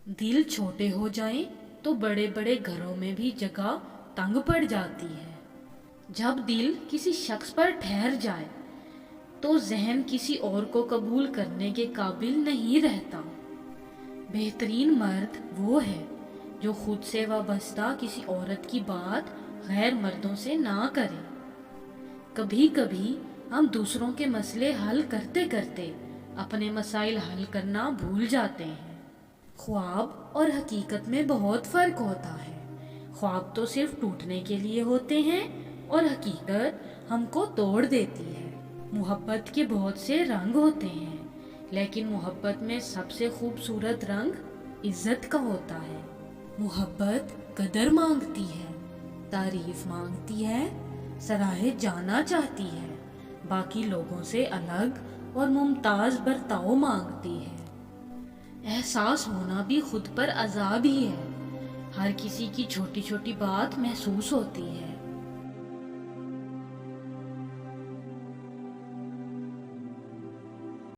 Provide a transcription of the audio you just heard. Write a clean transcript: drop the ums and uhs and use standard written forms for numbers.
دل چھوٹے ہو جائیں تو بڑے بڑے گھروں میں بھی جگہ تنگ پڑ جاتی ہے۔ جب دل کسی شخص پر ٹھہر جائے تو ذہن کسی اور کو قبول کرنے کے قابل نہیں رہتا۔ بہترین مرد وہ ہے جو خود سے وابستہ کسی عورت کی بات غیر مردوں سے نہ کرے۔ کبھی کبھی ہم دوسروں کے مسئلے حل کرتے کرتے اپنے مسائل حل کرنا بھول جاتے ہیں۔ خواب اور حقیقت میں بہت فرق ہوتا ہے۔ خواب تو صرف ٹوٹنے کے لیے ہوتے ہیں اور حقیقت ہم کو توڑ دیتی ہے۔ محبت کے بہت سے رنگ ہوتے ہیں، لیکن محبت میں سب سے خوبصورت رنگ عزت کا ہوتا ہے۔ محبت قدر مانگتی ہے، تعریف مانگتی ہے، سراہے جانا چاہتی ہے، باقی لوگوں سے الگ اور ممتاز برتاؤ مانگتی ہے۔ احساس ہونا بھی خود پر عذاب ہی ہے۔ ہر کسی کی چھوٹی چھوٹی بات محسوس ہوتی ہے،